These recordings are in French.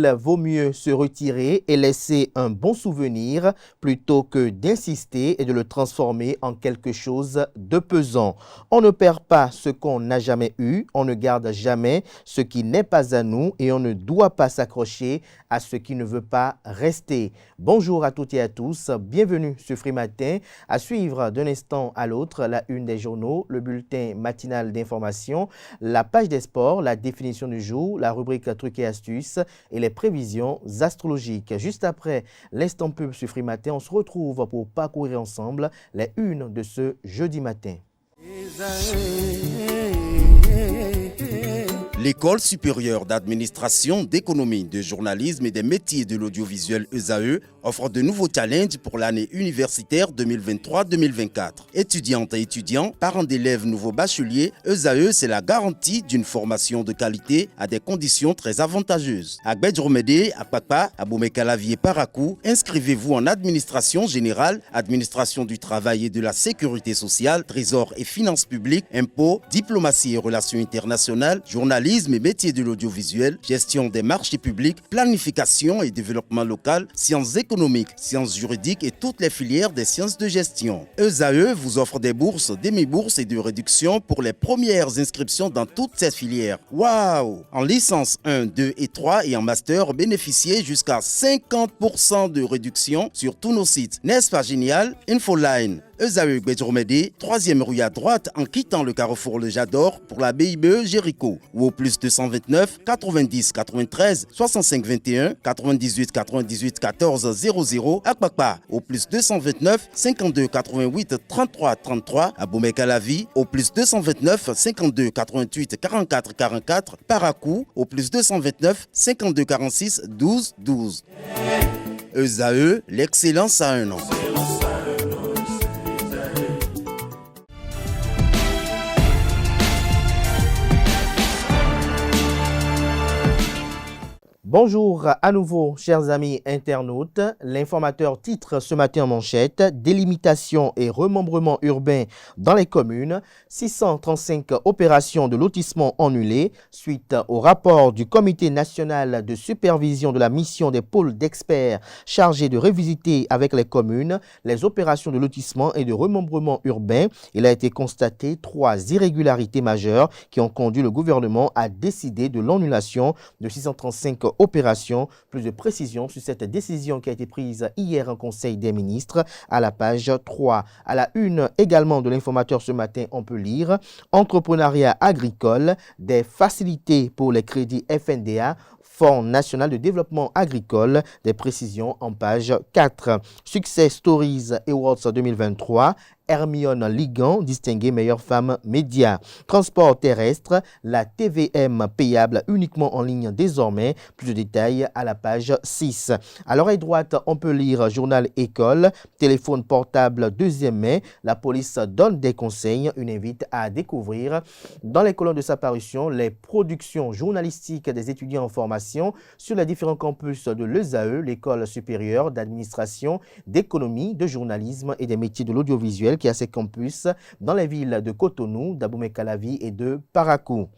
Il vaut mieux se retirer et laisser un bon souvenir plutôt que d'insister et de le transformer en quelque chose de pesant. On ne perd pas ce qu'on n'a jamais eu, on ne garde jamais ce qui n'est pas à nous et on ne doit pas s'accrocher à ce qui ne veut pas rester. Bonjour à toutes et à tous, bienvenue sur Free Matin. À suivre d'un instant à l'autre, la une des journaux, le bulletin matinal d'information, la page des sports, la définition du jour, la rubrique trucs et astuces et les prévisions astrologiques. Juste après l'instant pub sur Free Matin, on se retrouve pour parcourir ensemble les unes de ce jeudi matin. L'École supérieure d'administration, d'économie, de journalisme et des métiers de l'audiovisuel ESAE offre de nouveaux challenges pour l'année universitaire 2023-2024. Étudiantes et étudiants, parents d'élèves nouveaux bacheliers, ESAE, c'est la garantie d'une formation de qualité à des conditions très avantageuses. À Gbedjromede, à Papa, à Boumekalavi et Parakou, inscrivez-vous en administration générale, administration du travail et de la sécurité sociale, trésor et finances publiques, impôts, diplomatie et relations internationales, journalisme et métiers de l'audiovisuel, gestion des marchés publics, planification et développement local, sciences économiques, sciences juridiques et toutes les filières des sciences de gestion. ESAE vous offre des bourses, demi-bourses et de réductions pour les premières inscriptions dans toutes ces filières. Waouh! En licence 1, 2 et 3 et en master, bénéficiez jusqu'à 50% de réduction sur tous nos sites. N'est-ce pas génial? Infoline. ESAE Gbedjromede, 3e rue à droite en quittant le carrefour Le Jador pour la BIBE Jéricho ou au plus 229 90 93 65 21 98 98 14 00 à Kpakpa au plus 229 52 88 33 33 à Boumekalavi au plus 229 52 88 44 44 Parakou au plus 229 52 46 12 12. ESAE, l'excellence à un an. Bonjour à nouveau, chers amis internautes. L'informateur titre ce matin en manchette « Délimitation et remembrement urbain dans les communes. 635 opérations de lotissement annulées suite au rapport du Comité national de supervision de la mission des pôles d'experts chargés de revisiter avec les communes les opérations de lotissement et de remembrement urbain. Il a été constaté 3 irrégularités majeures qui ont conduit le gouvernement à décider de l'annulation de 635 opération. Plus de précisions sur cette décision qui a été prise hier en Conseil des ministres à la page 3. À la une également de l'informateur ce matin, on peut lire « Entrepreneuriat agricole, des facilités pour les crédits FNDA ». Fonds national de développement agricole, des précisions en page 4. Success Stories Awards 2023. Hermione Ligan, distinguée meilleure femme média. Transport terrestre, la TVM payable uniquement en ligne désormais. Plus de détails à la page 6. À l'oreille droite, on peut lire Journal École, téléphone portable 2e mai. La police donne des conseils, une invite à découvrir. Dans les colonnes de sa parution, les productions journalistiques des étudiants en formation sur les différents campus de l'ESAE, l'École supérieure d'administration, d'économie, de journalisme et des métiers de l'audiovisuel qui a ses campus dans les villes de Cotonou, d'Abomey-Calavi et de Parakou.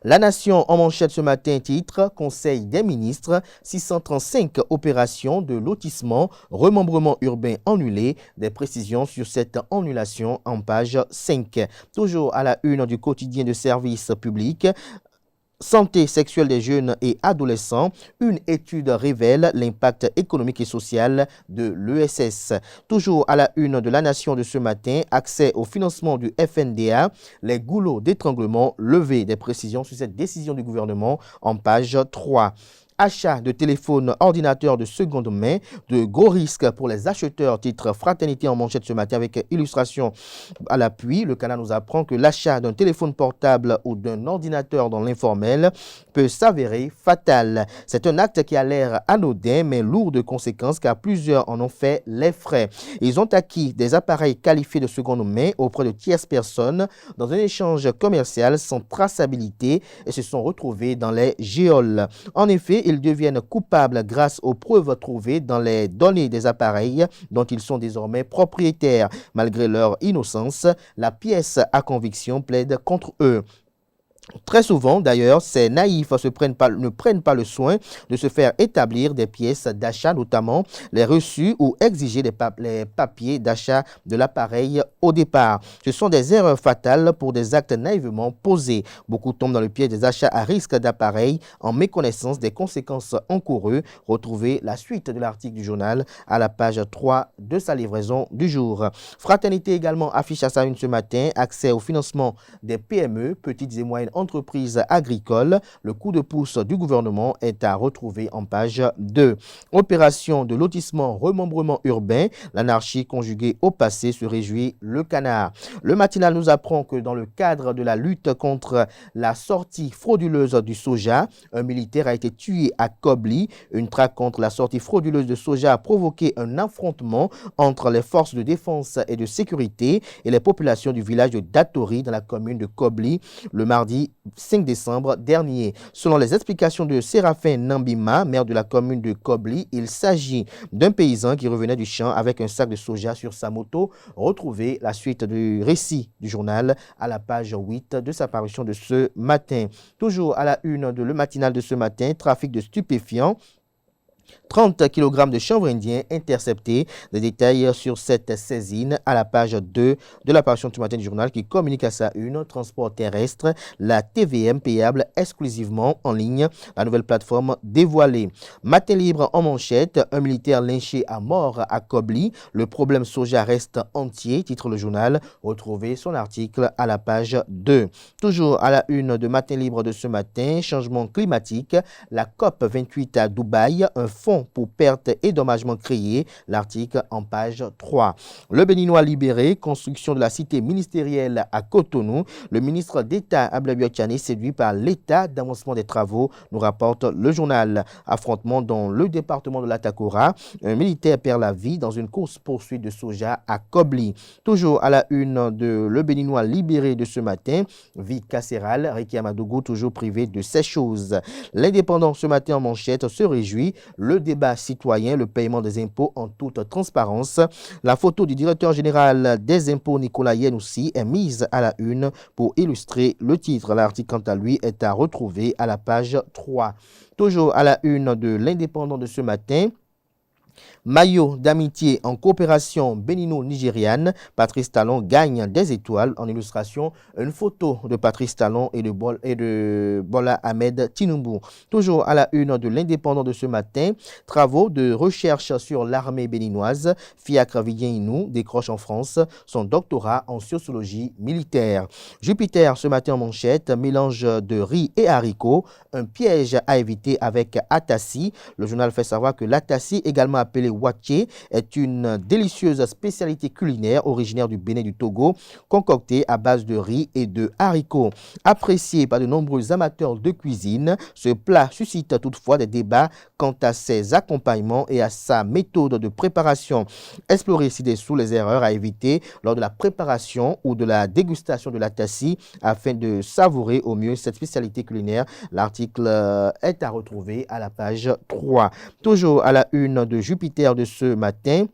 La Nation en manchette ce matin titre « Conseil des ministres, 635 opérations de lotissement, remembrement urbain annulées ». Des précisions sur cette annulation en page 5. Toujours à la une du quotidien de service public. Santé sexuelle des jeunes et adolescents, une étude révèle l'impact économique et social de l'ESS. Toujours à la une de la Nation de ce matin, accès au financement du FNDA, les goulots d'étranglement levés. Des précisions sur cette décision du gouvernement en page 3. Achat de téléphones ordinateurs de seconde main, de gros risques pour les acheteurs, titre Fraternité en manchette ce matin avec illustration à l'appui. Le canal nous apprend que l'achat d'un téléphone portable ou d'un ordinateur dans l'informel peut s'avérer fatal. C'est un acte qui a l'air anodin mais lourd de conséquences car plusieurs en ont fait les frais. Ils ont acquis des appareils qualifiés de seconde main auprès de tierces personnes dans un échange commercial sans traçabilité et se sont retrouvés dans les géoles. En effet, ils deviennent coupables grâce aux preuves trouvées dans les données des appareils dont ils sont désormais propriétaires. Malgré leur innocence, la pièce à conviction plaide contre eux. Très souvent, d'ailleurs, ces naïfs ne prennent pas le soin de se faire établir des pièces d'achat, notamment les reçus ou exiger les papiers d'achat de l'appareil au départ. Ce sont des erreurs fatales pour des actes naïvement posés. Beaucoup tombent dans le piège des achats à risque d'appareil en méconnaissance des conséquences encourues. Retrouvez la suite de l'article du journal à la page 3 de sa livraison du jour. Fraternité également affiche à sa une ce matin accès au financement des PME, petites et moyennes entreprises agricoles. Le coup de pouce du gouvernement est à retrouver en page 2. Opération de lotissement, remembrement urbain, l'anarchie conjuguée au passé se réjouit le canard. Le matinal nous apprend que dans le cadre de la lutte contre la sortie frauduleuse du soja, un militaire a été tué à Kobli. Une traque contre la sortie frauduleuse de soja a provoqué un affrontement entre les forces de défense et de sécurité et les populations du village de Datori dans la commune de Kobli le mardi 5 décembre dernier. Selon les explications de Séraphin Nambima, maire de la commune de Kobli, il s'agit d'un paysan qui revenait du champ avec un sac de soja sur sa moto. Retrouvez la suite du récit du journal à la page 8 de sa parution de ce matin. Toujours à la une de le matinal de ce matin, trafic de stupéfiants. 30 kg de chanvre indien interceptés. Des détails sur cette saisine à la page 2 de l'apparition du matin du journal qui communique à sa une transport terrestre, la TVM payable exclusivement en ligne, la nouvelle plateforme dévoilée. Matin libre en manchette, un militaire lynché à mort à Kobli. Le problème soja reste entier, titre le journal. Retrouvez son article à la page 2. Toujours à la une de Matin libre de ce matin, changement climatique, la COP 28 à Dubaï, un fonds pour pertes et dommagements créés, l'article en page 3. Le Béninois libéré, construction de la cité ministérielle à Cotonou. Le ministre d'État Ablaye Tchani séduit par l'état d'avancement des travaux, nous rapporte le journal. Affrontement dans le département de l'Atakora, un militaire perd la vie dans une course-poursuite de soja à Kobli. Toujours à la une de Le Béninois libéré de ce matin, vie carcérale, Ricky Amadougou toujours privé de ces choses. L'Indépendant ce matin en manchette se réjouit. Le débat citoyen, le paiement des impôts en toute transparence. La photo du directeur général des impôts, Nicolas Yenoussi, est mise à la une pour illustrer le titre. L'article, quant à lui, est à retrouver à la page 3. Toujours à la une de l'Indépendant de ce matin, maillot d'amitié en coopération bénino-nigériane, Patrice Talon gagne des étoiles. En illustration, une photo de Patrice Talon et de Bola Ahmed Tinubu. Toujours à la une de l'Indépendant de ce matin, travaux de recherche sur l'armée béninoise. Fiacre Vidien-Inou décroche en France son doctorat en sociologie militaire. Jupiter ce matin en manchette, mélange de riz et haricots, un piège à éviter avec Atassi. Le journal fait savoir que l'Atassi, également appelé Waché, est une délicieuse spécialité culinaire originaire du Bénin du Togo, concoctée à base de riz et de haricots. Apprécié par de nombreux amateurs de cuisine, ce plat suscite toutefois des débats quant à ses accompagnements et à sa méthode de préparation. Explorez ci-dessous les erreurs à éviter lors de la préparation ou de la dégustation de l'Atassi afin de savourer au mieux cette spécialité culinaire. L'article est à retrouver à la page 3. Toujours à la une de Jupiter de ce matin,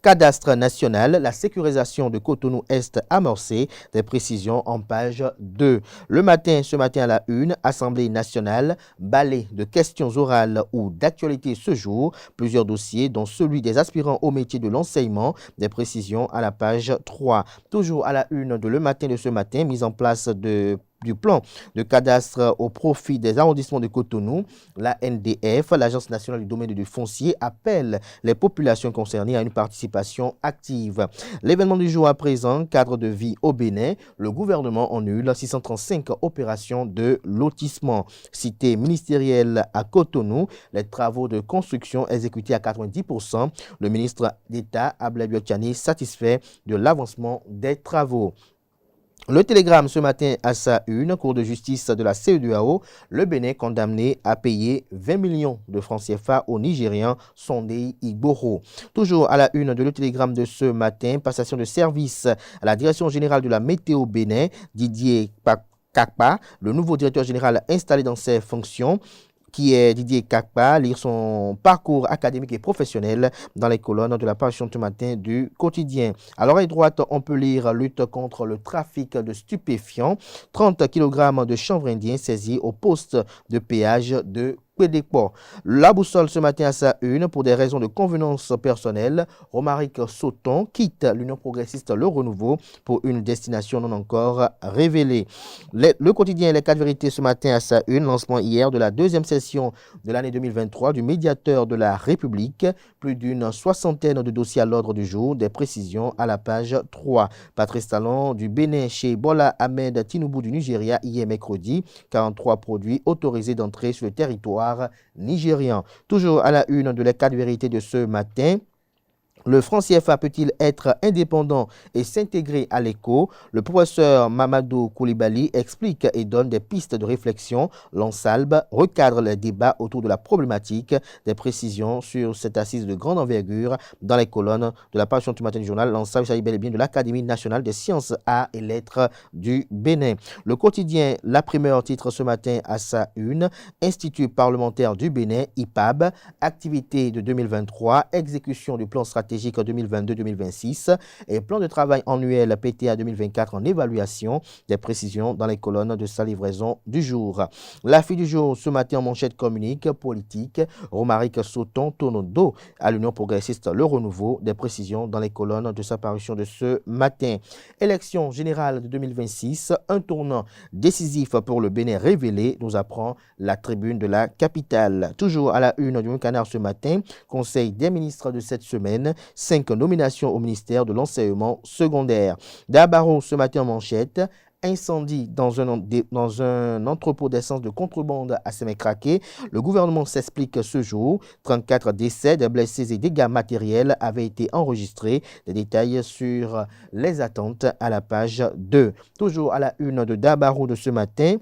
cadastre national, la sécurisation de Cotonou-Est amorcée, des précisions en page 2. Le matin, ce matin à la une, Assemblée nationale, balai de questions orales ou d'actualité ce jour, plusieurs dossiers dont celui des aspirants au métier de l'enseignement, des précisions à la page 3. Toujours à la une de Le Matin de ce matin, mise en place du plan de cadastre au profit des arrondissements de Cotonou, la NDF, l'Agence nationale du domaine du foncier, appelle les populations concernées à une participation active. L'événement du jour à présent, cadre de vie au Bénin, le gouvernement annule 635 opérations de lotissement. Cité ministérielle à Cotonou, les travaux de construction exécutés à 90%. Le ministre d'État Ablaye Tchani satisfait de l'avancement des travaux. Le Télégramme ce matin à sa une, cour de justice de la CEDEAO, le Bénin condamné à payer 20 millions de francs CFA au Nigérian Sondei Igboro. Toujours à la une de Le Télégramme de ce matin, passation de service à la direction générale de la météo Bénin, Didier Kakpa, le nouveau directeur général installé dans ses fonctions, qui est Didier Kakpa, lire son parcours académique et professionnel dans les colonnes de la parution ce matin du quotidien. À l'oreille droite, on peut lire lutte contre le trafic de stupéfiants, 30 kg de chanvre indien saisis au poste de péage de Quédécois. La boussole ce matin à sa une pour des raisons de convenance personnelle. Romaric Sauton quitte l'Union progressiste Le Renouveau pour une destination non encore révélée. Le quotidien Les 4 vérités ce matin à sa une, lancement hier de la deuxième session de l'année 2023 du médiateur de la République. Plus d'une soixantaine de dossiers à l'ordre du jour, des précisions à la page 3. Patrice Talon du Bénin chez Bola Ahmed Tinubu du Nigeria hier mercredi, 43 produits autorisés d'entrer sur le territoire nigérian. Toujours à la une de Les 4 vérités de ce matin. Le franc CFA peut-il être indépendant et s'intégrer à l'éco? Le professeur Mamadou Koulibaly explique et donne des pistes de réflexion. L'Ansalbe recadre les débats autour de la problématique. Des précisions sur cette assise de grande envergure dans les colonnes de la parution du matin du journal. L'Ansalbe, il s'agit bel et bien de l'Académie nationale des sciences, arts et lettres du Bénin. Le quotidien La Primeur titre ce matin à sa une. Institut parlementaire du Bénin, IPAB, activité de 2023, exécution du plan stratégique 2022-2026 et plan de travail annuel PTA 2024 en évaluation. Des précisions dans les colonnes de sa livraison du jour. La fille du jour ce matin en manchette communique politique. Romaric Sauton tourne dos à l'Union progressiste Le Renouveau. Des précisions dans les colonnes de sa parution de ce matin. Élection générale de 2026, un tournant décisif pour le Bénin révélé, nous apprend la tribune de la capitale. Toujours à la une du Canard ce matin, conseil des ministres de cette semaine. 5 nominations au ministère de l'enseignement secondaire. D'Abaro ce matin en manchette. Incendie dans un entrepôt d'essence de contrebande à Sémécraqué. Le gouvernement s'explique ce jour. 34 décès, des blessés et dégâts matériels avaient été enregistrés. Des détails sur les attentes à la page 2. Toujours à la une de D'Abaro de ce matin.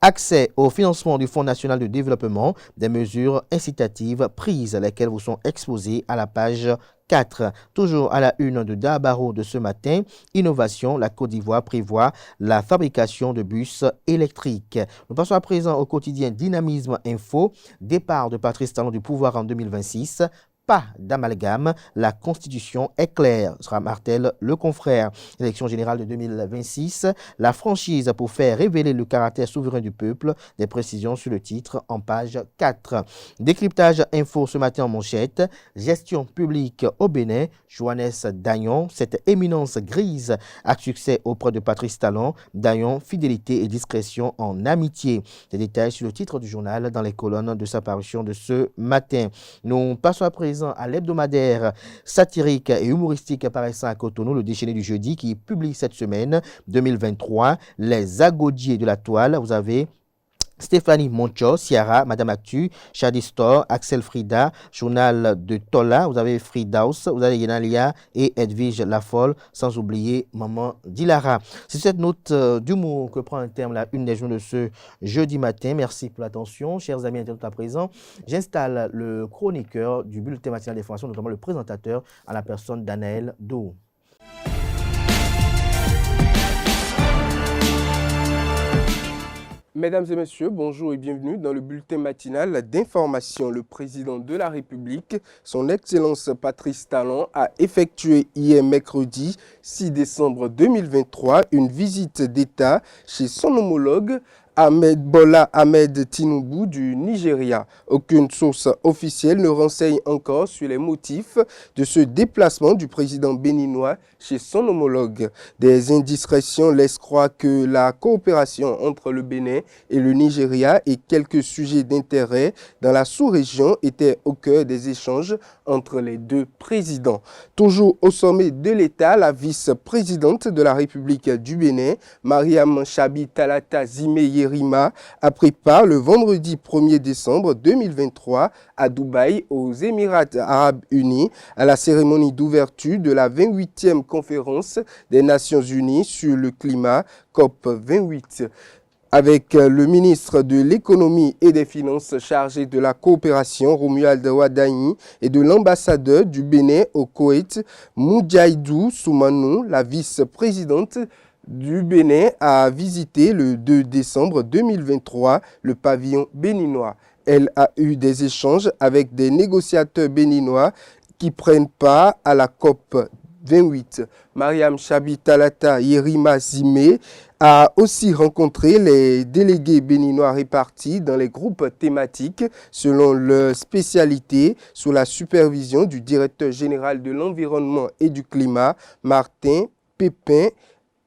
Accès au financement du Fonds national de développement, des mesures incitatives prises, lesquelles vous sont exposées à la page 4. Toujours à la une de D'Abaro de ce matin, innovation, la Côte d'Ivoire prévoit la fabrication de bus électriques. Nous passons à présent au quotidien Dynamisme Info, départ de Patrice Talon du pouvoir en 2026. Pas d'amalgame, la Constitution est claire, sera martèle le confrère. Élection générale de 2026, la franchise pour faire révéler le caractère souverain du peuple, des précisions sur le titre en page 4. Décryptage info ce matin en manchette, gestion publique au Bénin, Johannes Dayon, cette éminence grise a succès auprès de Patrice Talon, Dayon, fidélité et discrétion en amitié. Des détails sur le titre du journal dans les colonnes de sa parution de ce matin. Nous passons à présent à l'hebdomadaire satirique et humoristique paraissant à Cotonou, le déchaîné du jeudi, qui publie cette semaine 2023 les agodiers de la toile. Vous avez Stéphanie Moncho, Ciara, Madame Actu, Shadi Store, Axel Frida, Journal de Tola, vous avez Fridaus, vous avez Yenalia et Edwige Lafolle, sans oublier Maman Dilara. C'est cette note d'humour que prend un terme la une des journaux de ce jeudi matin. Merci pour l'attention, chers amis internautes à présent. J'installe le chroniqueur du bulletin matinal d'information, notamment le présentateur, à la personne d'Anaël Dou. Mesdames et messieurs, bonjour et bienvenue dans le bulletin matinal d'information. Le président de la République, son Excellence Patrice Talon, a effectué hier mercredi 6 décembre 2023 une visite d'État chez son homologue Bola Ahmed Tinubu du Nigeria. Aucune source officielle ne renseigne encore sur les motifs de ce déplacement du président béninois chez son homologue. Des indiscrétions laissent croire que la coopération entre le Bénin et le Nigeria et quelques sujets d'intérêt dans la sous-région étaient au cœur des échanges entre les deux présidents. Toujours au sommet de l'État, la vice-présidente de la République du Bénin, Mariam Chabi Talata Zimeye-Rima, a pris part le vendredi 1er décembre 2023 à Dubaï, aux Émirats arabes unis, à la cérémonie d'ouverture de la 28e conférence des Nations unies sur le climat, COP28. Avec le ministre de l'économie et des finances chargé de la coopération, Romuald Wadani, et de l'ambassadeur du Bénin au Koweït, Moudjaïdou Soumanou, la vice-présidente du Bénin a visité le 2 décembre 2023 le pavillon béninois. Elle a eu des échanges avec des négociateurs béninois qui prennent part à la COP 28. Mariam Chabi Talata Yerima Zimé a aussi rencontré les délégués béninois répartis dans les groupes thématiques selon leur spécialité sous la supervision du directeur général de l'environnement et du climat, Martin Pépin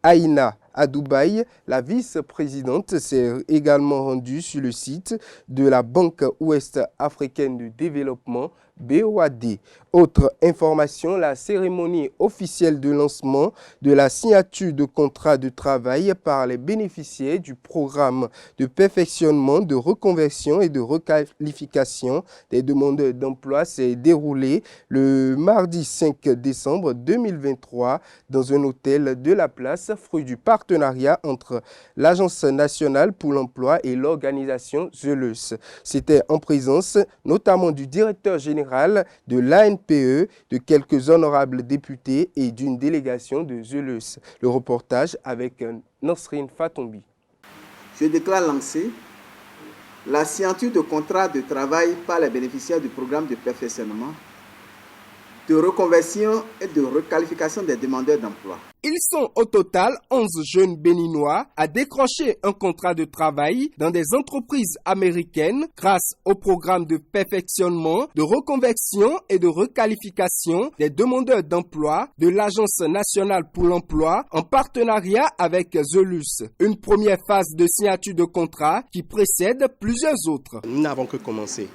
Aïna. À Dubaï, la vice-présidente s'est également rendue sur le site de la Banque ouest africaine de développement, BOAD. Autre information, la cérémonie officielle de lancement de la signature de contrat de travail par les bénéficiaires du programme de perfectionnement, de reconversion et de requalification des demandeurs d'emploi s'est déroulée le mardi 5 décembre 2023 dans un hôtel de la place, fruit du partenariat entre l'Agence nationale pour l'emploi et l'organisation ZELEUS. C'était en présence notamment du directeur général de l'ANPE, de quelques honorables députés et d'une délégation de ZELEUS. Le reportage avec Nosrine Fatombi. Je déclare lancer la signature de contrat de travail par les bénéficiaires du programme de perfectionnement, de reconversion et de requalification des demandeurs d'emploi. Ils sont au total 11 jeunes béninois à décrocher un contrat de travail dans des entreprises américaines grâce au programme de perfectionnement, de reconversion et de requalification des demandeurs d'emploi de l'Agence nationale pour l'emploi en partenariat avec ZELEUS. Une première phase de signature de contrat qui précède plusieurs autres. Nous n'avons que commencé.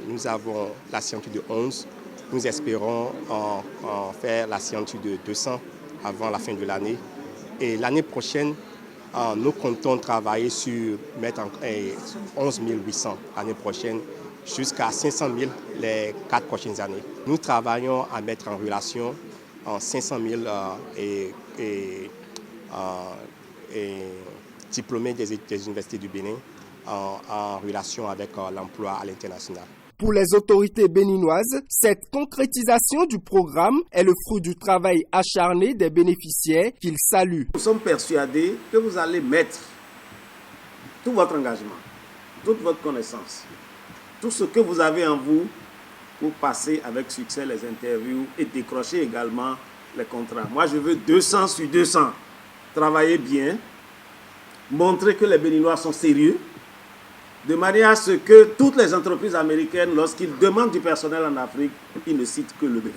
Nous avons la signature de 11. Nous espérons en faire la signature de 200 avant la fin de l'année. Et l'année prochaine, nous comptons travailler sur mettre 11 800 l'année prochaine jusqu'à 500 000 les 4 prochaines années. Nous travaillons à mettre en relation 500 000 diplômés des universités du Bénin en relation avec l'emploi à l'international. Pour les autorités béninoises, cette concrétisation du programme est le fruit du travail acharné des bénéficiaires qu'ils saluent. Nous sommes persuadés que vous allez mettre tout votre engagement, toute votre connaissance, tout ce que vous avez en vous pour passer avec succès les interviews et décrocher également les contrats. Moi, je veux 200 sur 200. Travailler bien, montrer que les Béninois sont sérieux, de manière à ce que toutes les entreprises américaines, lorsqu'ils demandent du personnel en Afrique, ils ne citent que le Bénin.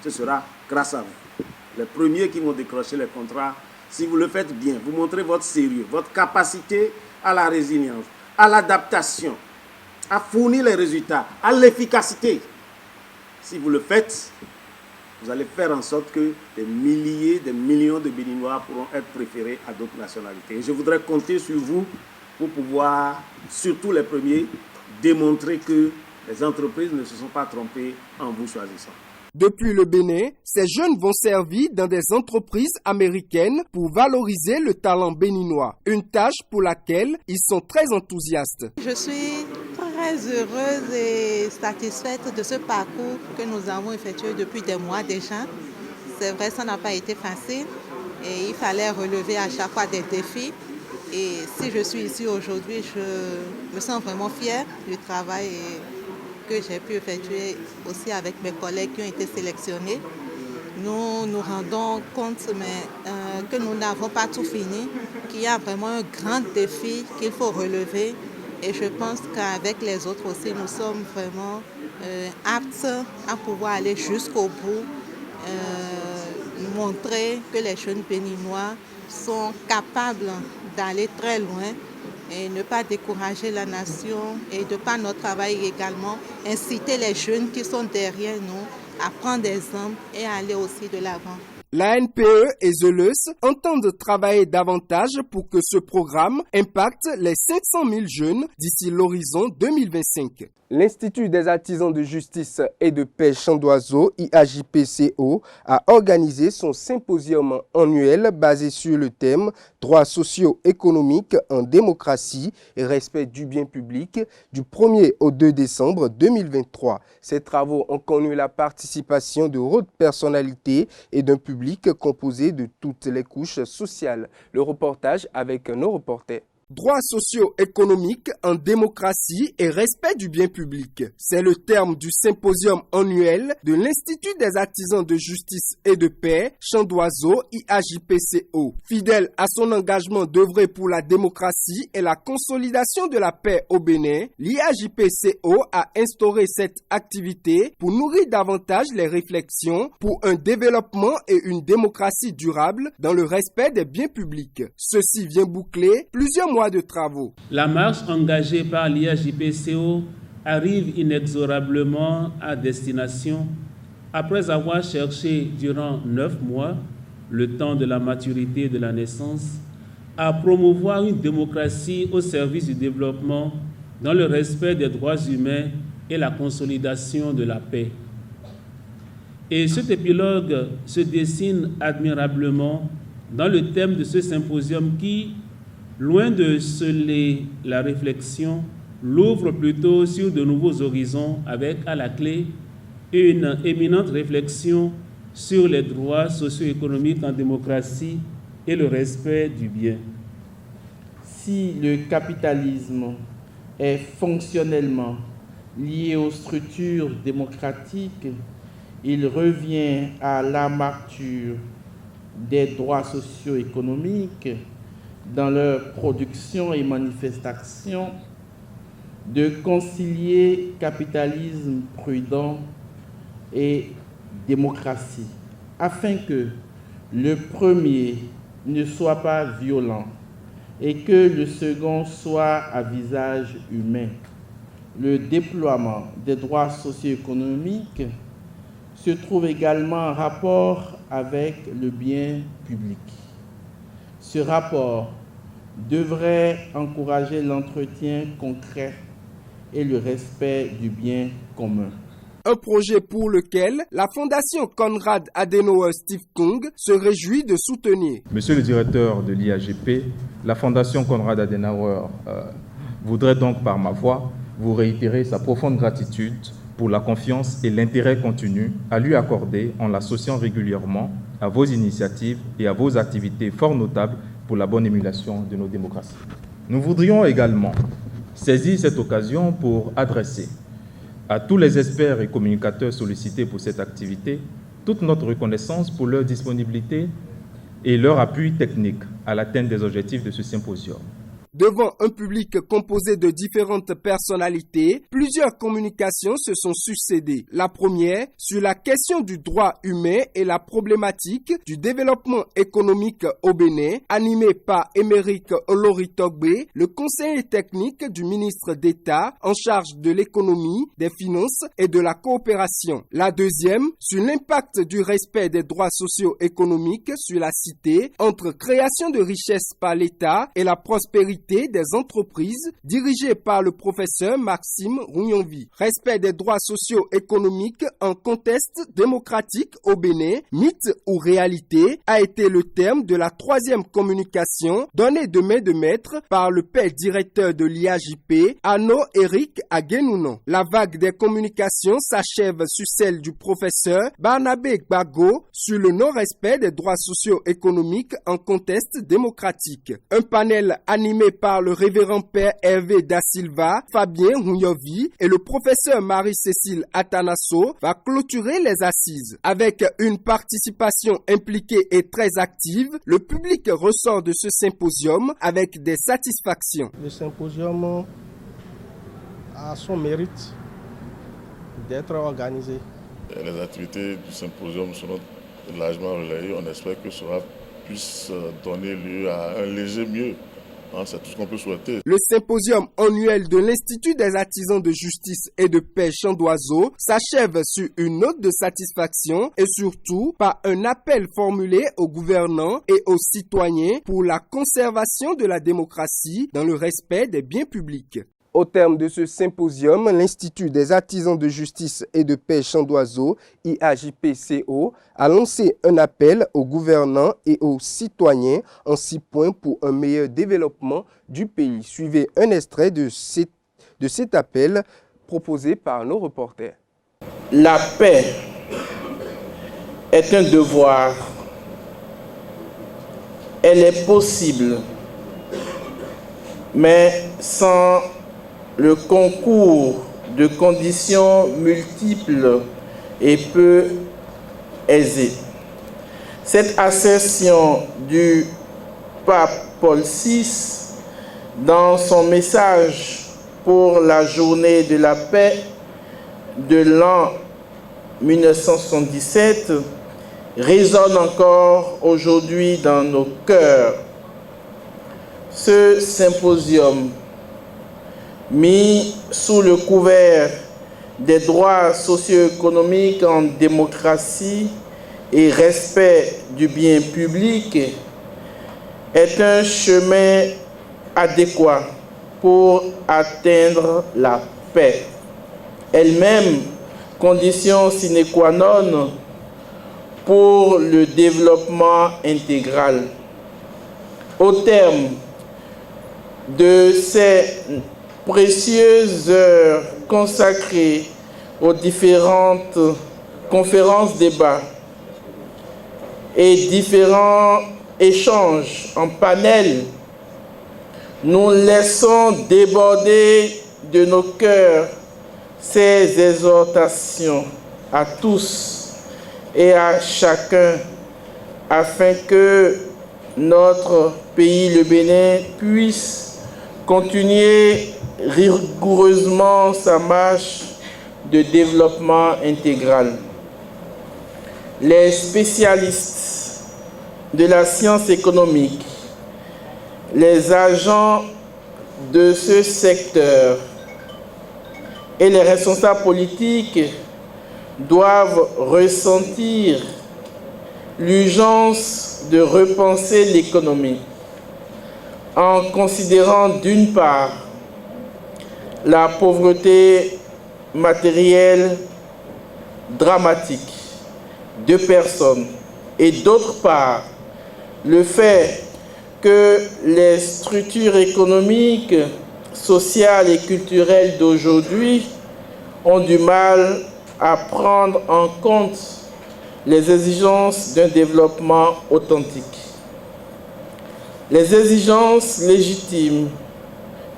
Ce sera grâce à vous. Les premiers qui vont décrocher les contrats, si vous le faites bien, vous montrez votre sérieux, votre capacité à la résilience, à l'adaptation, à fournir les résultats, à l'efficacité. Si vous le faites, vous allez faire en sorte que des milliers, des millions de Béninois pourront être préférés à d'autres nationalités. Et je voudrais compter sur vous pour pouvoir, surtout les premiers, démontrer que les entreprises ne se sont pas trompées en vous choisissant. Depuis le Bénin, ces jeunes vont servir dans des entreprises américaines pour valoriser le talent béninois, une tâche pour laquelle ils sont très enthousiastes. Je suis très heureuse et satisfaite de ce parcours que nous avons effectué depuis des mois déjà. C'est vrai, ça n'a pas été facile et il fallait relever à chaque fois des défis. Et si je suis ici aujourd'hui, je me sens vraiment fière du travail que j'ai pu effectuer aussi avec mes collègues qui ont été sélectionnés. Nous nous rendons compte que nous n'avons pas tout fini, qu'il y a vraiment un grand défi qu'il faut relever. Et je pense qu'avec les autres aussi, nous sommes vraiment aptes à pouvoir aller jusqu'au bout, montrer que les jeunes béninois sont capables d'aller très loin et ne pas décourager la nation et de par notre travail également, inciter les jeunes qui sont derrière nous à prendre des exemples et à aller aussi de l'avant. L'ANPE et ZELEUS entendent travailler davantage pour que ce programme impacte les 500 000 jeunes d'ici l'horizon 2025. L'Institut des artisans de justice et de paix Champ d'Oiseau, IAJPCO, a organisé son symposium annuel basé sur le thème « Droits socio-économiques en démocratie et respect du bien public » du 1er au 2 décembre 2023. Ces travaux ont connu la participation de hautes personnalités et d'un public public composé de toutes les couches sociales. Le reportage avec nos reporters. Droits socio-économiques en démocratie et respect du bien public. C'est le terme du symposium annuel de l'Institut des artisans de justice et de paix, Chant d'Oiseau, IAJPCO. Fidèle à son engagement d'œuvrer pour la démocratie et la consolidation de la paix au Bénin, l'IAJPCO a instauré cette activité pour nourrir davantage les réflexions pour un développement et une démocratie durable dans le respect des biens publics. Ceci vient boucler plusieurs mois de travaux. La marche engagée par l'IAJPCO arrive inexorablement à destination après avoir cherché durant 9 mois, le temps de la maturité de la naissance, à promouvoir une démocratie au service du développement dans le respect des droits humains et la consolidation de la paix. Et cet épilogue se dessine admirablement dans le thème de ce symposium qui, loin de sceller la réflexion, l'ouvre plutôt sur de nouveaux horizons avec à la clé une éminente réflexion sur les droits socio-économiques en démocratie et le respect du bien. Si le capitalisme est fonctionnellement lié aux structures démocratiques, il revient à l'amarture des droits socio-économiques dans leur production et manifestation, de concilier capitalisme prudent et démocratie, afin que le premier ne soit pas violent et que le second soit à visage humain. Le déploiement des droits socio-économiques se trouve également en rapport avec le bien public. Ce rapport devrait encourager l'entretien concret et le respect du bien commun. Un projet pour lequel la Fondation Konrad Adenauer Stiftung se réjouit de soutenir. Monsieur le directeur de l'IAGP, la Fondation Konrad Adenauer voudrait donc par ma voix vous réitérer sa profonde gratitude pour la confiance et l'intérêt continu à lui accorder en l'associant régulièrement à vos initiatives et à vos activités fort notables pour la bonne émulation de nos démocraties. Nous voudrions également saisir cette occasion pour adresser à tous les experts et communicateurs sollicités pour cette activité toute notre reconnaissance pour leur disponibilité et leur appui technique à l'atteinte des objectifs de ce symposium. Devant un public composé de différentes personnalités, plusieurs communications se sont succédées. La première, sur la question du droit humain et la problématique du développement économique au Bénin, animée par Émeric Oloritogbe, le conseiller technique du ministre d'État en charge de l'économie, des finances et de la coopération. La deuxième, sur l'impact du respect des droits socio-économiques sur la cité entre création de richesses par l'État et la prospérité des entreprises, dirigée par le professeur Maxime Rougnonvi. Respect des droits socio-économiques en contexte démocratique au Bénin, mythe ou réalité, a été le terme de la troisième communication donnée de main de maître par le père directeur de l'IAJP, Arnaud-Éric Aguenounon. La vague des communications s'achève sur celle du professeur Barnabé Gbago sur le non-respect des droits socio-économiques en contexte démocratique. Un panel animé par le révérend père Hervé Da Silva, Fabien Rougnonvi et le professeur Marie-Cécile Atanasso va clôturer les assises. Avec une participation impliquée et très active, le public ressort de ce symposium avec des satisfactions. Le symposium a son mérite d'être organisé. Les activités du symposium seront largement relayées. On espère que cela puisse donner lieu à un léger mieux. C'est tout ce qu'on peut souhaiter. Le symposium annuel de l'Institut des artisans de justice et de paix Chant d'Oiseau s'achève sur une note de satisfaction et surtout par un appel formulé aux gouvernants et aux citoyens pour la conservation de la démocratie dans le respect des biens publics. Au terme de ce symposium, l'Institut des artisans de justice et de paix Chant d'Oiseau, IAJPCO, a lancé un appel aux gouvernants et aux citoyens en 6 points pour un meilleur développement du pays. Suivez un extrait de cet appel proposé par nos reporters. La paix est un devoir elle est possible, mais sans le concours de conditions multiples et peu aisées. Cette assertion du pape Paul VI dans son message pour la journée de la paix de l'an 1977 résonne encore aujourd'hui dans nos cœurs. Ce symposium, mis sous le couvert des droits socio-économiques en démocratie et respect du bien public, est un chemin adéquat pour atteindre la paix, elle-même condition sine qua non pour le développement intégral. Au terme de ces précieuses heures consacrées aux différentes conférences, débats et différents échanges en panel, nous laissons déborder de nos cœurs ces exhortations à tous et à chacun afin que notre pays, le Bénin, puisse continuer rigoureusement sa marche de développement intégral. Les spécialistes de la science économique, les agents de ce secteur et les responsables politiques doivent ressentir l'urgence de repenser l'économie en considérant d'une part la pauvreté matérielle dramatique de personnes et d'autre part le fait que les structures économiques, sociales et culturelles d'aujourd'hui ont du mal à prendre en compte les exigences d'un développement authentique. Les exigences légitimes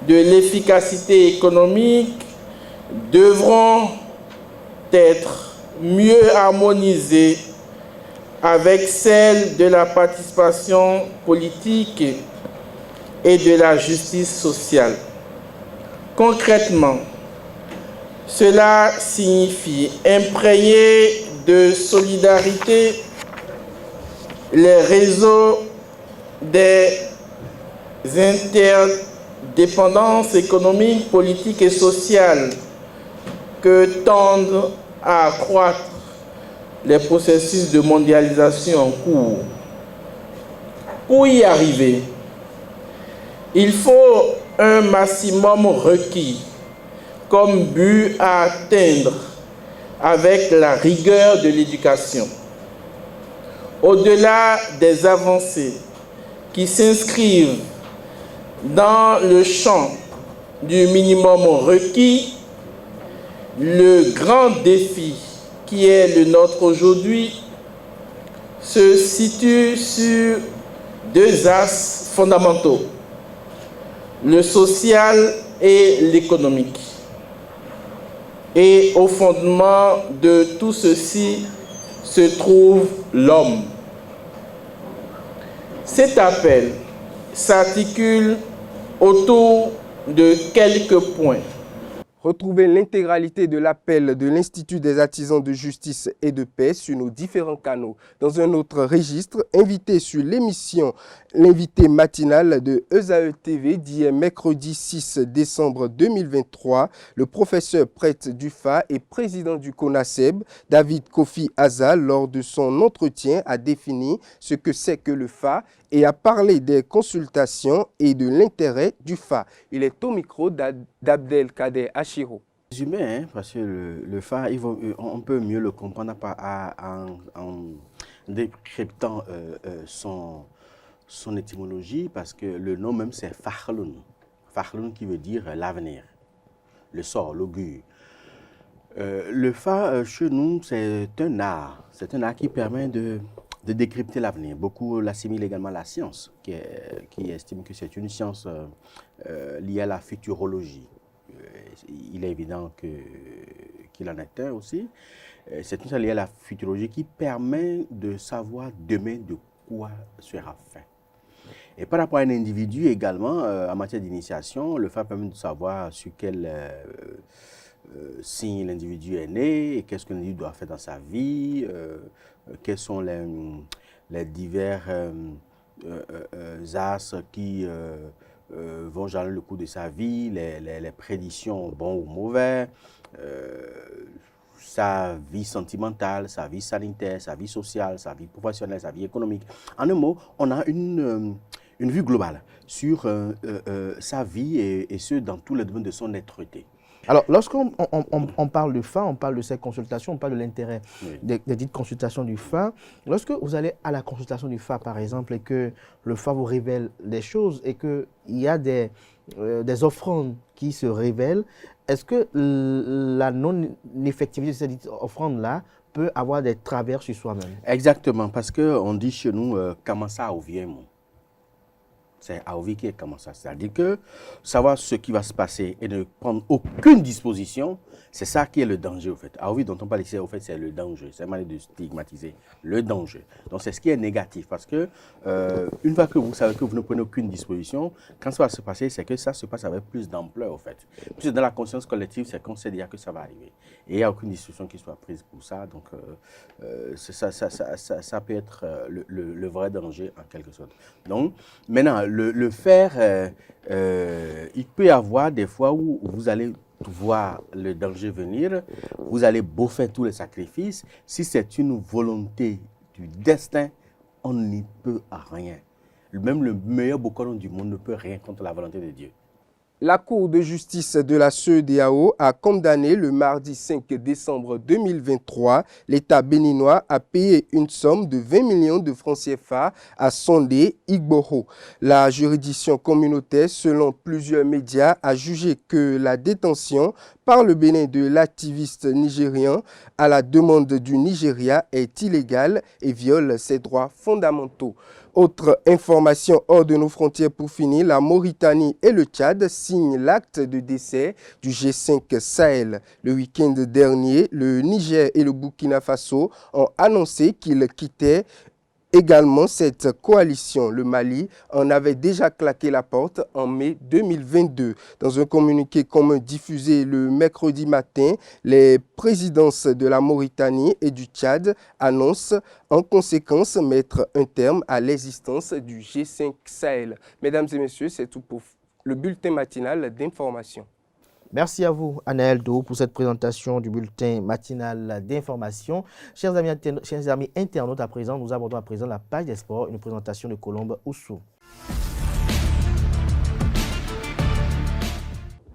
de l'efficacité économique devront être mieux harmonisées avec celles de la participation politique et de la justice sociale. Concrètement, cela signifie imprégner de solidarité les réseaux des interdépendances économiques, politiques et sociales que tendent à accroître les processus de mondialisation en cours. Pour y arriver, il faut un maximum requis comme but à atteindre avec la rigueur de l'éducation. Au-delà des avancées qui s'inscrivent dans le champ du minimum requis, le grand défi qui est le nôtre aujourd'hui se situe sur deux axes fondamentaux, le social et l'économique. Et au fondement de tout ceci se trouve l'homme. Cet appel s'articule autour de quelques points. Retrouvez l'intégralité de l'appel de l'Institut des artisans de justice et de paix sur nos différents canaux. Dans un autre registre, invité sur l'émission L'invité matinal de ESAE TV d'hier mercredi 6 décembre 2023, le professeur prêtre du FA et président du CONASEB, David Kofi Aza, lors de son entretien, a défini ce que c'est que le FA et a parlé des consultations et de l'intérêt du FA. Il est au micro d'Abdelkader Achiro. Résumé, parce que le FA, on peut mieux le comprendre en décryptant son étymologie, parce que le nom même c'est Fakhlun. Fakhlun qui veut dire l'avenir, le sort, l'augure. Le Fa, chez nous, c'est un art qui permet de décrypter l'avenir. Beaucoup l'assimilent également à la science, qui estime que c'est une science liée à la futurologie. Il est évident qu'il en est un aussi. C'est une science liée à la futurologie qui permet de savoir demain de quoi sera fait. Et par rapport à un individu également, en matière d'initiation, le fait permet de savoir sur quel signe l'individu est né et qu'est-ce que l'individu doit faire dans sa vie, quels sont les divers astres qui vont jalonner le cours de sa vie, les prédictions bons ou mauvais, sa vie sentimentale, sa vie sanitaire, sa vie sociale, sa vie professionnelle, sa vie économique. En un mot, on a une vue globale sur sa vie et ce, dans tous les domaines de son être-té. Alors, lorsqu'on parle du FA, on parle de ces consultations, on parle de l'intérêt des dites consultations du FA. Lorsque vous allez à la consultation du FA, par exemple, et que le FA vous révèle des choses et qu'il y a des offrandes qui se révèlent, est-ce que la non-effectivité de ces dites offrandes-là peut avoir des travers sur soi-même? Exactement, parce qu'on dit chez nous, comment ça vient, moi. C'est Aovi qui est comme ça. C'est-à-dire que savoir ce qui va se passer et ne prendre aucune disposition, c'est ça qui est le danger, au fait. Aovi dont on parle ici, au fait, c'est le danger. C'est une manière de stigmatiser le danger. Donc, c'est ce qui est négatif. Parce que, une fois que vous savez que vous ne prenez aucune disposition, quand ça va se passer, c'est que ça se passe avec plus d'ampleur, au fait. Puis dans la conscience collective, c'est qu'on sait déjà que ça va arriver. Et il n'y a aucune disposition qui soit prise pour ça. Donc, ça peut être le vrai danger, en quelque sorte. Donc, maintenant, le faire, il peut y avoir des fois où vous allez voir le danger venir, vous allez beau faire tous les sacrifices. Si c'est une volonté du destin, on n'y peut rien. Même le meilleur bokoron du monde ne peut rien contre la volonté de Dieu. La Cour de justice de la CEDEAO a condamné le mardi 5 décembre 2023 l'État béninois à payer une somme de 20 millions de francs CFA à Sondé Igboho. La juridiction communautaire, selon plusieurs médias, a jugé que la détention par le Bénin de l'activiste nigérian à la demande du Nigeria est illégale et viole ses droits fondamentaux. Autre information hors de nos frontières pour finir, la Mauritanie et le Tchad signent l'acte de décès du G5 Sahel. Le week-end dernier, le Niger et le Burkina Faso ont annoncé qu'ils quittaient également cette coalition. Le Mali en avait déjà claqué la porte en mai 2022. Dans un communiqué commun diffusé le mercredi matin, les présidences de la Mauritanie et du Tchad annoncent en conséquence mettre un terme à l'existence du G5 Sahel. Mesdames et messieurs, c'est tout pour le bulletin matinal d'information. Merci à vous, Anaël Do, pour cette présentation du bulletin matinal d'information. Chers amis internautes, à présent, nous abordons à présent la page des sports, une présentation de Colombe Oussou.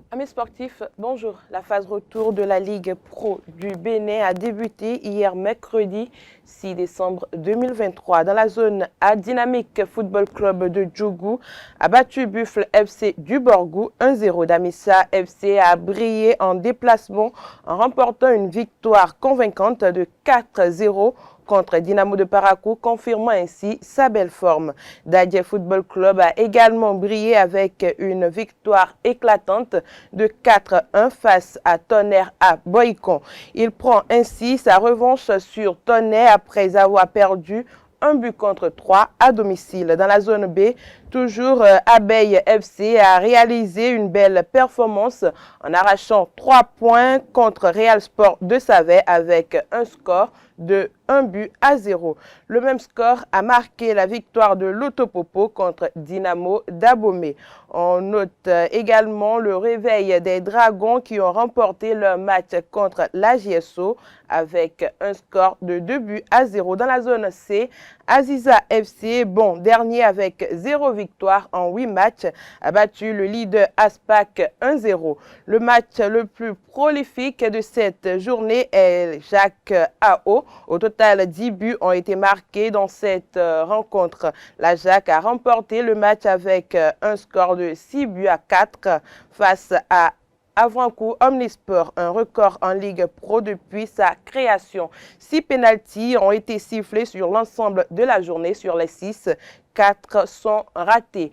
Amis sportifs, bonjour. La phase retour de la Ligue Pro du Bénin a débuté hier mercredi 6 décembre 2023. Dans la zone A, Dynamique Football Club de Djougou a battu Buffle FC du Borgou 1-0. Damissa FC a brillé en déplacement en remportant une victoire convaincante de 4-0 contre Dynamo de Parakou, confirmant ainsi sa belle forme. Dadje Football Club a également brillé avec une victoire éclatante de 4-1 face à Tonnerre à Boycon. Il prend ainsi sa revanche sur Tonnerre après avoir perdu 1-3 à domicile. Dans la zone B, toujours Abeille FC a réalisé une belle performance en arrachant 3 points contre Real Sport de Savet avec un score de 1-0. Le même score a marqué la victoire de l'Autopopo contre Dynamo d'Abomey. On note également le réveil des Dragons qui ont remporté leur match contre la JSO avec un score de 2-0. Dans la zone C, Aziza FC, bon dernier avec 0 victoire en 8 matchs, a battu le leader Aspac 1-0. Le match le plus prolifique de cette journée est Jacques AO. Au total, 10 buts ont été marqués dans cette rencontre. La Jacques a remporté le match avec un score de 6-4 face à Avrancourt Omnisport, un record en Ligue Pro depuis sa création. 6 pénaltys ont été sifflés sur l'ensemble de la journée. Sur les 6, 4 sont ratés.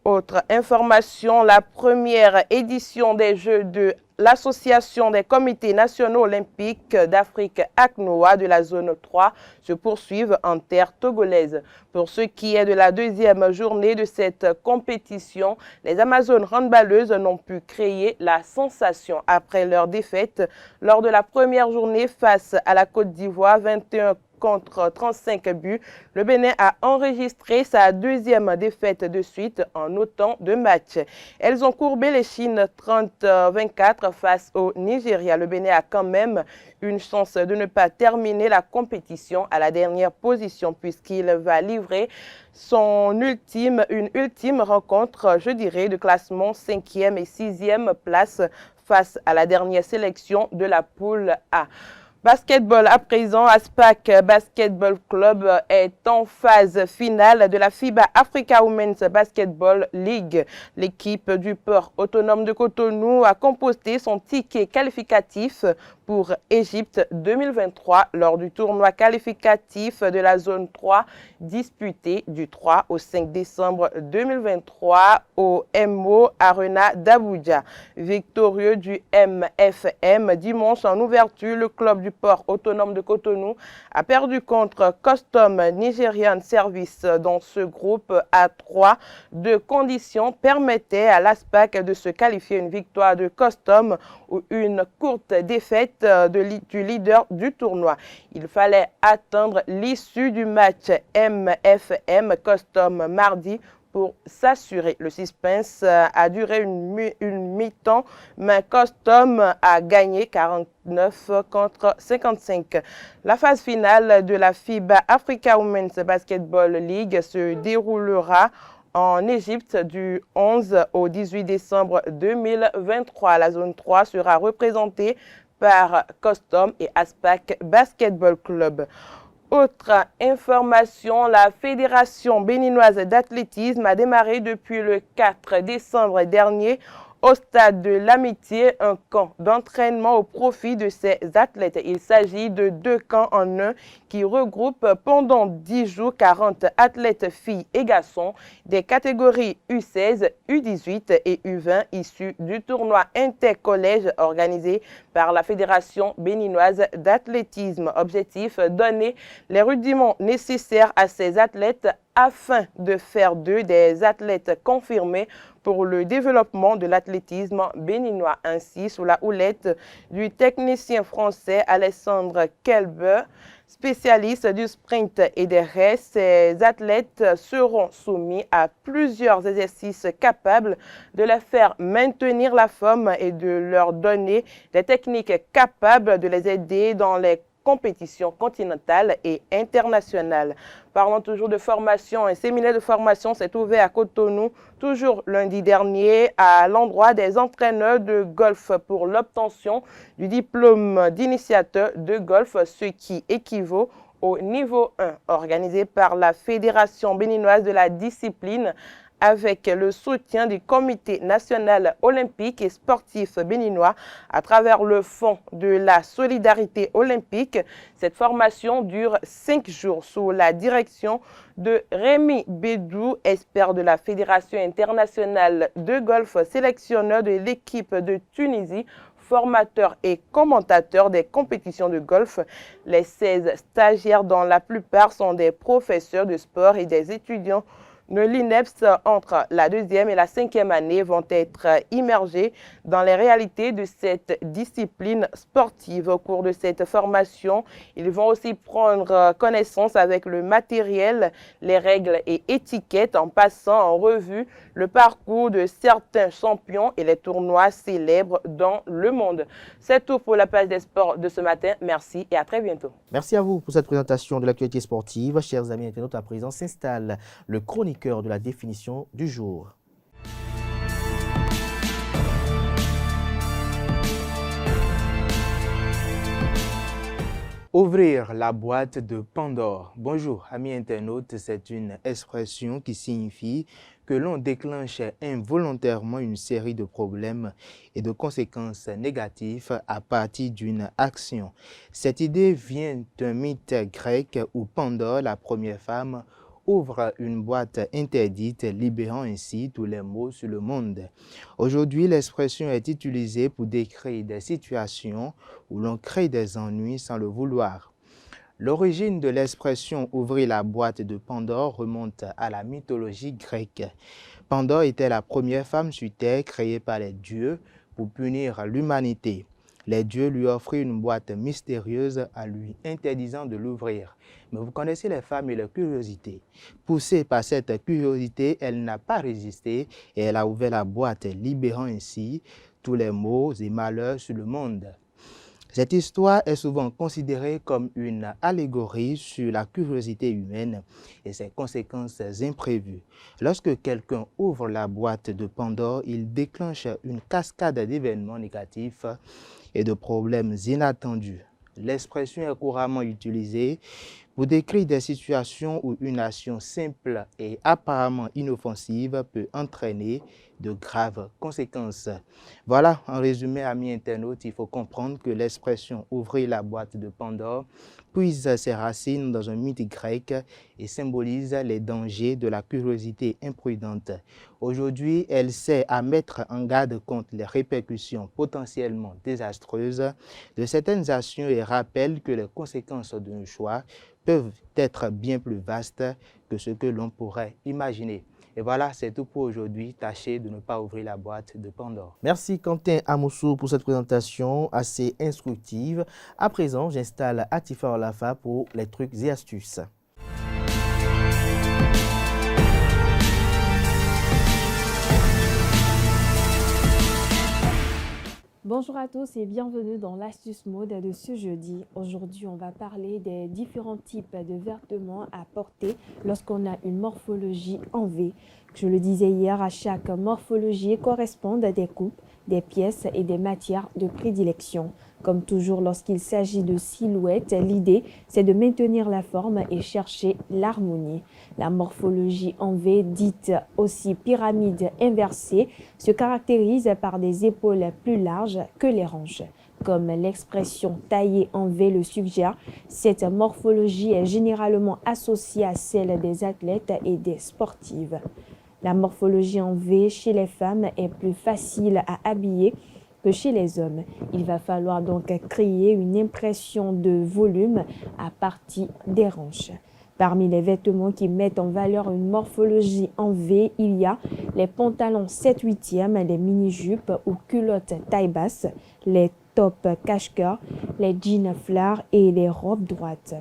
Autre information, la première édition des Jeux de l'Association des comités nationaux olympiques d'Afrique ACNOA de la zone 3 se poursuivent en terre togolaise. Pour ce qui est de la deuxième journée de cette compétition, les Amazones handballeuses n'ont pu créer la sensation après leur défaite lors de la première journée face à la Côte d'Ivoire, 21 contre 35 buts. Le Bénin a enregistré sa deuxième défaite de suite en autant de matchs. Elles ont courbé les Chines 30-24 face au Nigeria. Le Bénin a quand même une chance de ne pas terminer la compétition à la dernière position puisqu'il va livrer une ultime rencontre, je dirais, de classement 5e et 6e place face à la dernière sélection de la poule A. Basketball à présent, ASPAC Basketball Club est en phase finale de la FIBA Africa Women's Basketball League. L'équipe du port autonome de Cotonou a composté son ticket qualificatif pour Égypte 2023 lors du tournoi qualificatif de la zone 3 disputé du 3 au 5 décembre 2023 au MO Arena d'Abuja. Victorieux du MFM dimanche en ouverture, le club du port autonome de Cotonou a perdu contre Custom Nigerian Service dans ce groupe à 3. Deux conditions permettaient à l'ASPAC de se qualifier: une victoire de Custom ou une courte défaite du leader du tournoi. Il fallait attendre l'issue du match MFM Custom mardi pour s'assurer. Le suspense a duré une mi-temps, mais Custom a gagné 49 contre 55. La phase finale de la FIBA Africa Women's Basketball League se déroulera en Égypte du 11 au 18 décembre 2023. La zone 3 sera représentée par Custom et ASPAC Basketball Club. Autre information, la Fédération béninoise d'athlétisme a démarré depuis le 4 décembre dernier au stade de l'Amitié un camp d'entraînement au profit de ces athlètes. Il s'agit de 2 camps en un qui regroupent pendant 10 jours 40 athlètes filles et garçons des catégories U16, U18 et U20 issus du tournoi intercollège organisé par la Fédération béninoise d'athlétisme. Objectif: donner les rudiments nécessaires à ces athlètes afin de faire d'eux des athlètes confirmés pour le développement de l'athlétisme béninois. Ainsi, sous la houlette du technicien français Alexandre Kelber, spécialiste du sprint et des restes, ces athlètes seront soumis à plusieurs exercices capables de les faire maintenir la forme et de leur donner des techniques capables de les aider dans les compétitions continentales et internationales. Parlons toujours de formation. Un séminaire de formation s'est ouvert à Cotonou, toujours lundi dernier, à l'endroit des entraîneurs de golf pour l'obtention du diplôme d'initiateur de golf, ce qui équivaut au niveau 1, organisé par la Fédération béninoise de la discipline, avec le soutien du Comité national olympique et sportif béninois à travers le Fonds de la solidarité olympique. Cette formation dure 5 jours sous la direction de Rémi Bédou, expert de la Fédération internationale de golf, sélectionneur de l'équipe de Tunisie, formateur et commentateur des compétitions de golf. Les 16 stagiaires, dont la plupart sont des professeurs de sport et des étudiants de l'INEPS entre la 2e et la 5e année, vont être immergés dans les réalités de cette discipline sportive. Au cours de cette formation, ils vont aussi prendre connaissance avec le matériel, les règles et étiquettes, en passant en revue le parcours de certains champions et les tournois célèbres dans le monde. C'est tout pour la page des sports de ce matin. Merci et à très bientôt. Merci à vous pour cette présentation de l'actualité sportive. Chers amis internautes, à présent s'installe le chroniqueur de la définition du jour. Ouvrir la boîte de Pandore. Bonjour, amis internautes, c'est une expression qui signifie que l'on déclenche involontairement une série de problèmes et de conséquences négatives à partir d'une action. Cette idée vient d'un mythe grec où Pandore, la première femme, ouvre une boîte interdite, libérant ainsi tous les maux sur le monde. Aujourd'hui, l'expression est utilisée pour décrire des situations où l'on crée des ennuis sans le vouloir. L'origine de l'expression « ouvrir la boîte de Pandore » remonte à la mythologie grecque. Pandore était la première femme sur terre créée par les dieux pour punir l'humanité. Les dieux lui offrirent une boîte mystérieuse en lui interdisant de l'ouvrir. Mais vous connaissez les femmes et leur curiosité. Poussée par cette curiosité, elle n'a pas résisté et elle a ouvert la boîte, libérant ainsi tous les maux et malheurs sur le monde. Cette histoire est souvent considérée comme une allégorie sur la curiosité humaine et ses conséquences imprévues. Lorsque quelqu'un ouvre la boîte de Pandore, il déclenche une cascade d'événements négatifs et de problèmes inattendus. L'expression est couramment utilisée pour décrire des situations où une action simple et apparemment inoffensive peut entraîner de graves conséquences. Voilà, en résumé, amis internautes, il faut comprendre que l'expression « ouvrir la boîte de Pandore » puise ses racines dans un mythe grec et symbolise les dangers de la curiosité imprudente. Aujourd'hui, elle sert à mettre en garde contre les répercussions potentiellement désastreuses de certaines actions et rappelle que les conséquences d'un choix peuvent être bien plus vastes que ce que l'on pourrait imaginer. Et voilà, c'est tout pour aujourd'hui. Tâchez de ne pas ouvrir la boîte de Pandore. Merci Quentin Amoussou pour cette présentation assez instructive. À présent, j'installe Atifa Olafa pour les trucs et astuces. Bonjour à tous et bienvenue dans l'astuce mode de ce jeudi. Aujourd'hui, on va parler des différents types de vêtements à porter lorsqu'on a une morphologie en V. Je le disais hier, à chaque morphologie correspondent des coupes, des pièces et des matières de prédilection. Comme toujours lorsqu'il s'agit de silhouettes, l'idée c'est de maintenir la forme et chercher l'harmonie. La morphologie en V, dite aussi pyramide inversée, se caractérise par des épaules plus larges que les hanches. Comme l'expression taillée en V le suggère, cette morphologie est généralement associée à celle des athlètes et des sportives. La morphologie en V chez les femmes est plus facile à habiller que chez les hommes. Il va falloir donc créer une impression de volume à partir des hanches. Parmi les vêtements qui mettent en valeur une morphologie en V, il y a les pantalons 7/8e, les mini-jupes ou culottes taille basse, les tops cache-cœur, les jeans flards et les robes droites.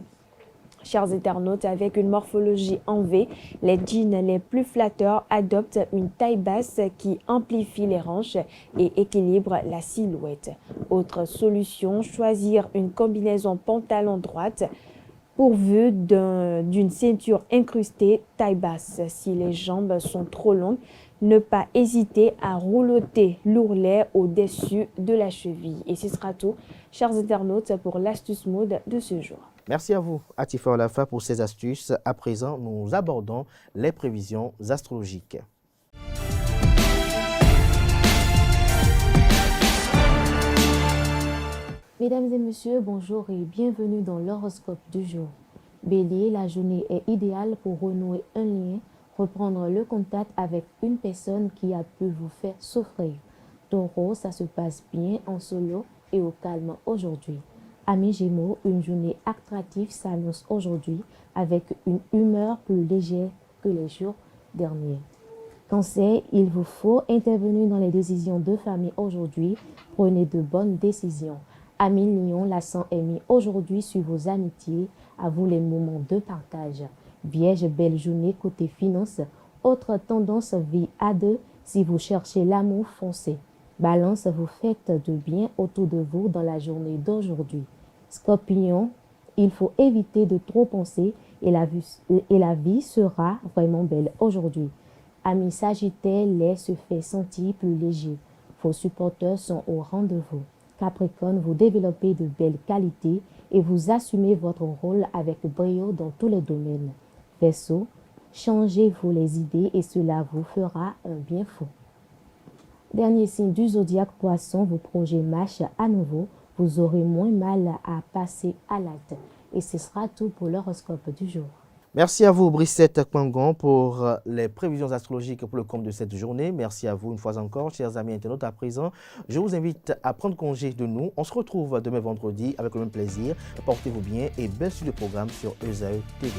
Chers internautes, avec une morphologie en V, les jeans les plus flatteurs adoptent une taille basse qui amplifie les hanches et équilibre la silhouette. Autre solution, choisir une combinaison pantalon droite pourvue d'une ceinture incrustée taille basse. Si les jambes sont trop longues, ne pas hésiter à roulotter l'ourlet au-dessus de la cheville. Et ce sera tout, chers internautes, pour l'astuce mode de ce jour. Merci à vous, Atifa Olafa, pour ces astuces. À présent, nous abordons les prévisions astrologiques. Mesdames et messieurs, bonjour et bienvenue dans l'horoscope du jour. Bélier, la journée est idéale pour renouer un lien, reprendre le contact avec une personne qui a pu vous faire souffrir. Taureau, ça se passe bien en solo et au calme aujourd'hui. Amis Gémeaux, une journée attractive s'annonce aujourd'hui avec une humeur plus légère que les jours derniers. Cancer, il vous faut intervenir dans les décisions de famille aujourd'hui. Prenez de bonnes décisions. Amis Lion, l'accent est mis aujourd'hui sur vos amitiés. À vous les moments de partage. Vierge, belle journée côté finance. Autre tendance, vie à deux. Si vous cherchez l'amour, foncez. Balance, vous faites de bien autour de vous dans la journée d'aujourd'hui. Scorpion, il faut éviter de trop penser et la vie sera vraiment belle aujourd'hui. Amis Sagittaire, l'air se fait sentir plus léger. Vos supporters sont au rendez-vous. Capricorne, vous développez de belles qualités et vous assumez votre rôle avec brio dans tous les domaines. Verseau, changez-vous les idées et cela vous fera un bien fou. Dernier signe du zodiaque Poisson, vos projets marchent à nouveau, vous aurez moins mal à passer à l'acte. Et ce sera tout pour l'horoscope du jour. Merci à vous, Brissette Kwangon, pour les prévisions astrologiques pour le compte de cette journée. Merci à vous une fois encore, chers amis internautes. À présent, je vous invite à prendre congé de nous. On se retrouve demain vendredi avec le même plaisir. Portez-vous bien et belle suite de programme sur ESAE TV.